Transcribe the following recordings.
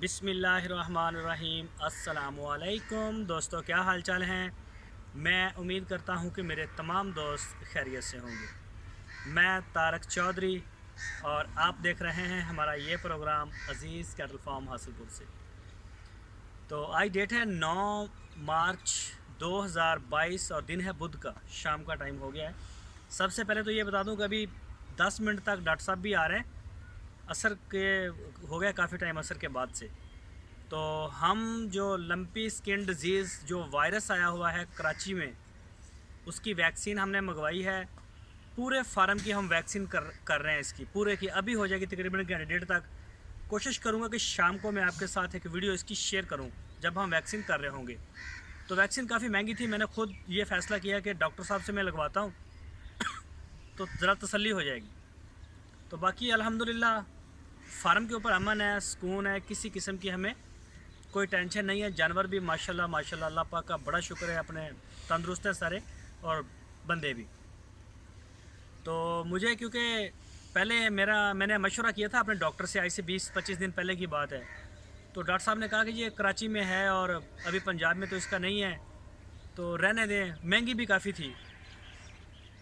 बिस्मिल्लाहिर्रहमानिर्रहीम। अस्सलामुअलैकुम दोस्तों, क्या हाल चाल हैं। मैं उम्मीद करता हूं कि मेरे तमाम दोस्त खैरियत से होंगे। मैं तारक चौधरी और आप देख रहे हैं हमारा ये प्रोग्राम अज़ीज़ कैटल फार्म हासिलपुर से। तो आज डेट है 9 मार्च 2022 और दिन है बुध का, शाम का टाइम हो गया है। सबसे पहले तो ये बता दूं कि अभी 10 मिनट तक डॉक्टर साहब भी आ रहे हैं। असर के हो गया काफ़ी टाइम असर के बाद से। तो हम जो लंपी स्किन डिजीज़ जो वायरस आया हुआ है कराची में, उसकी वैक्सीन हमने मंगवाई है। पूरे फार्म की हम वैक्सीन कर रहे हैं, इसकी पूरे की अभी हो जाएगी तकरीबन कैंडिडेट तक। कोशिश करूँगा कि शाम को मैं आपके साथ एक वीडियो इसकी शेयर करूँ जब हम वैक्सीन कर रहे होंगे। तो वैक्सीन काफ़ी महंगी थी, मैंने खुद ये फ़ैसला किया कि डॉक्टर साहब से मैं लगवाता हूँ तो ज़रा तसल्ली हो जाएगी। तो बाकी अल्हम्दुलिल्लाह फार्म के ऊपर अमन है, सुकून है, किसी किस्म की हमें कोई टेंशन नहीं है। जानवर भी माशाल्लाह माशाल्लाह अल्लाह पाक का बड़ा शुक्र है, अपने तंदुरुस्त है सारे और बंदे भी। तो मुझे क्योंकि पहले मैंने मशवरा किया था अपने डॉक्टर से, आज से 20-25 दिन पहले की बात है। तो डॉक्टर साहब ने कहा कि ये कराची में है और अभी पंजाब में तो इसका नहीं है, तो रहने दें, महंगी भी काफ़ी थी।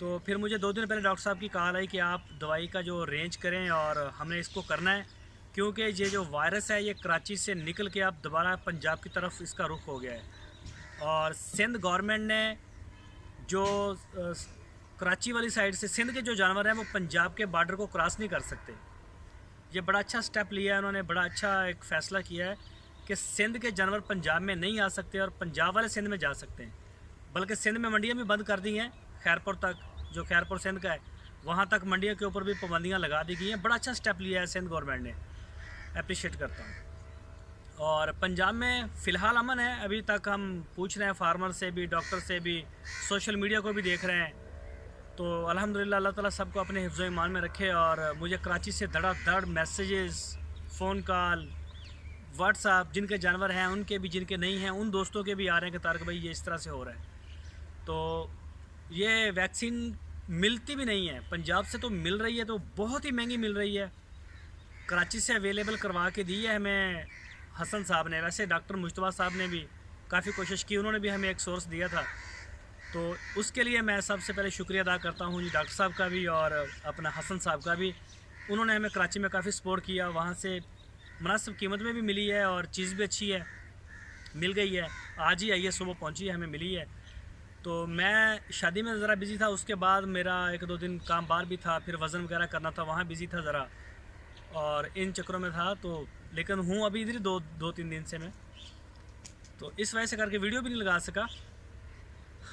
तो फिर मुझे 2 दिन पहले डॉक्टर साहब की कॉल आई कि आप दवाई का जो रेंज करें और हमने इसको करना है, क्योंकि ये जो वायरस है ये कराची से निकल के अब दोबारा पंजाब की तरफ इसका रुख हो गया है। और सिंध गवर्नमेंट ने जो कराची वाली साइड से सिंध के जो जानवर हैं वो पंजाब के बॉर्डर को क्रॉस नहीं कर सकते। ये बड़ा अच्छा स्टेप लिया है उन्होंने, बड़ा अच्छा एक फ़ैसला किया है कि सिंध के जानवर पंजाब में नहीं आ सकते और पंजाब वाले सिंध में जा सकते हैं। बल्कि सिंध में मंडियाँ भी बंद कर दी हैं, खैरपुर तक, जो खैरपुर सिंध का है वहाँ तक मंडियों के ऊपर भी पाबंदियाँ लगा दी गई हैं। बड़ा अच्छा स्टेप लिया है सिंध गवर्नमेंट ने, अप्रिशिएट करता हूँ। और पंजाब में फ़िलहाल अमन है, अभी तक हम पूछ रहे हैं फार्मर से भी, डॉक्टर से भी, सोशल मीडिया को भी देख रहे हैं। तो अल्हम्दुलिल्लाह अल्लाह ताला सबको अपने हिफ्ज़ ईमान में रखे। और मुझे कराची से धड़ाधड़ मैसेजेस, फ़ोन कॉल, व्हाट्सअप, जिनके जानवर हैं उनके भी, जिनके नहीं हैं उन दोस्तों के भी आ रहे हैं कि तारक भाई ये इस तरह से हो रहा है। तो ये वैक्सीन मिलती भी नहीं है, पंजाब से तो मिल रही है तो बहुत ही महंगी मिल रही है। कराची से अवेलेबल करवा के दी है हमें हसन साहब ने। वैसे डॉक्टर मुश्तबा साहब ने भी काफ़ी कोशिश की, उन्होंने भी हमें एक सोर्स दिया था। तो उसके लिए मैं सबसे पहले शुक्रिया अदा करता हूँ जी डॉक्टर साहब का भी और अपना हसन साहब का भी। उन्होंने हमें कराची में काफ़ी सपोर्ट किया, वहाँ से मुनासिब कीमत में भी मिली है और चीज़ भी अच्छी है, मिल गई है। आज ही आई है, सुबह पहुँची है, हमें मिली है। तो मैं शादी में ज़रा बिज़ी था, उसके बाद मेरा 1-2 दिन काम बाहर भी था, फिर वज़न वगैरह करना था, वहाँ बिज़ी था ज़रा, और इन चक्करों में था। तो लेकिन हूँ अभी इधर 2-3 दिन से मैं, तो इस वजह से करके वीडियो भी नहीं लगा सका।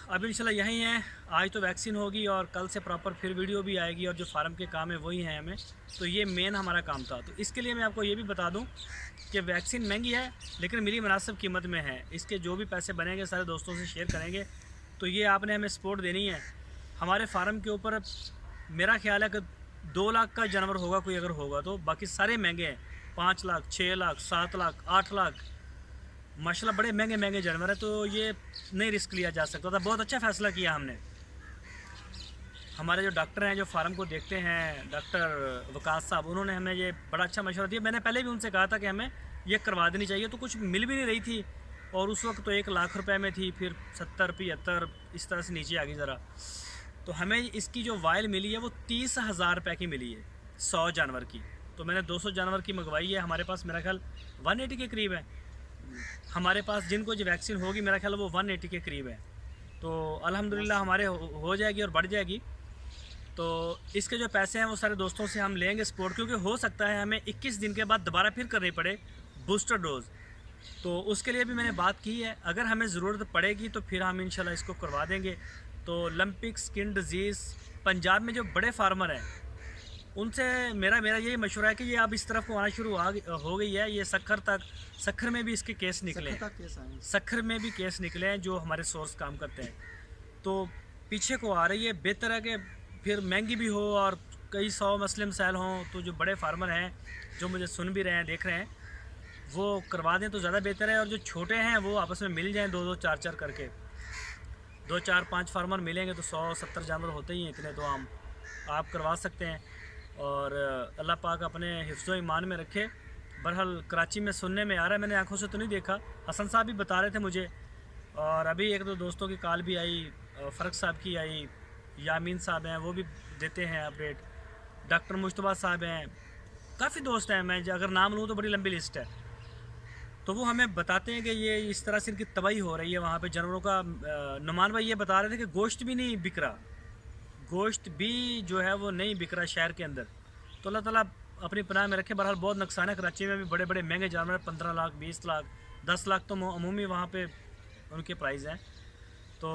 अब इंशाल्लाह यहीं हैं, आज तो वैक्सीन होगी और कल से प्रॉपर फिर वीडियो भी आएगी और जो फार्म के काम है वही हैं हमें। तो ये मेन हमारा काम था। तो इसके लिए मैं आपको ये भी बता दूं कि वैक्सीन महंगी है लेकिन मेरी मुनासिब कीमत में है। इसके जो भी पैसे बनेंगे सारे दोस्तों से शेयर करेंगे। तो ये आपने हमें सपोर्ट देनी है। हमारे फार्म के ऊपर मेरा ख्याल है कि 2 लाख का जानवर होगा कोई अगर होगा तो, बाकी सारे महंगे हैं। 5 लाख, 6 लाख, 7 लाख, 8 लाख, माशाल्लाह बड़े महंगे महंगे जानवर है। तो ये नहीं रिस्क लिया जा सकता था। बहुत अच्छा फ़ैसला किया हमने। हमारे जो डॉक्टर हैं जो फार्म को देखते हैं, डॉक्टर वकास साहब, उन्होंने हमें ये बड़ा अच्छा मशवरा दिया। मैंने पहले भी उनसे कहा था कि हमें ये करवा देनी चाहिए, तो कुछ मिल भी नहीं रही थी। और उस वक्त तो 1 लाख रुपए में थी, फिर 70-75 इस तरह से नीचे आ गई ज़रा। तो हमें इसकी जो वायल मिली है वो 30,000 रुपये की मिली है 100 जानवर की। तो मैंने 200 जानवर की मंगवाई है। हमारे पास मेरा ख्याल 180 के करीब है। हमारे पास जिनको जो वैक्सीन होगी मेरा ख्याल वो 180 के करीब है। तो अल्हम्दुलिल्लाह हमारे हो जाएगी और बढ़ जाएगी। तो इसके जो पैसे हैं वो सारे दोस्तों से हम लेंगे सपोर्ट, क्योंकि हो सकता है हमें 21 दिन के बाद दोबारा फिर करनी पड़े बूस्टर डोज़। तो उसके लिए भी मैंने बात की है, अगर हमें ज़रूरत पड़ेगी तो फिर हम इंशाल्लाह इसको करवा देंगे। तो लंपिक स्किन डिजीज़ पंजाब में जो बड़े फार्मर हैं उनसे मेरा यही मशवरा है कि ये अब इस तरफ को आना शुरू हो गई है। ये सखर में भी इसके केस निकले हैं, सखर में भी केस निकले हैं जो हमारे सोर्स काम करते हैं। तो पीछे को आ रही है। बेहतर है कि फिर महंगी भी हो और कई 100 मसले मसाइल हों, तो जो बड़े फार्मर हैं जो मुझे सुन भी रहे हैं, देख रहे हैं, वो करवा दें तो ज़्यादा बेहतर है। और जो छोटे हैं वो आपस में मिल जाएँ, 2-2, 4-4 करके। 2-4-5 फार्मर मिलेंगे तो 100-70 जानवर होते ही हैं इतने, तो आप करवा सकते हैं। और अल्लाह पाक अपने हिफ्ज़ो ईमान में रखे। बहरहाल कराची में सुनने में आ रहा है, मैंने आंखों से तो नहीं देखा। हसन साहब भी बता रहे थे मुझे, और अभी एक दो दोस्तों की कॉल भी आई, फ़र्क साहब की आई, यामीन साहब हैं वो भी देते हैं अपडेट, डॉक्टर मुश्तबा साहब हैं, काफ़ी दोस्त हैं, मैं अगर नाम लूँ तो बड़ी लंबी लिस्ट है। तो वो हमें बताते हैं कि ये इस तरह से इनकी तबाही हो रही है वहाँ पे जानवरों का। नुमान भाई ये बता रहे थे कि गोश्त भी नहीं बिक रहा, गोश्त भी जो है वो नहीं बिक रहा शहर के अंदर। तो अल्लाह ताला अपनी पनाह में रखे। बहरहाल बहुत नुकसान है, कराची में भी बड़े बड़े महंगे जानवर 15 लाख 20 लाख 10 लाख तो अमूमी वहाँ पे उनके प्राइस हैं। तो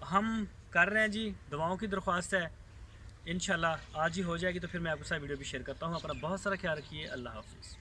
हम कर रहे हैं जी, दुआओं की दरख्वास्त है, इंशाल्लाह आज ही हो जाएगी तो फिर मैं आपके साथ वीडियो भी शेयर करता हूँ। अपना बहुत सारा ख्याल रखिए, अल्लाह हाफिज़।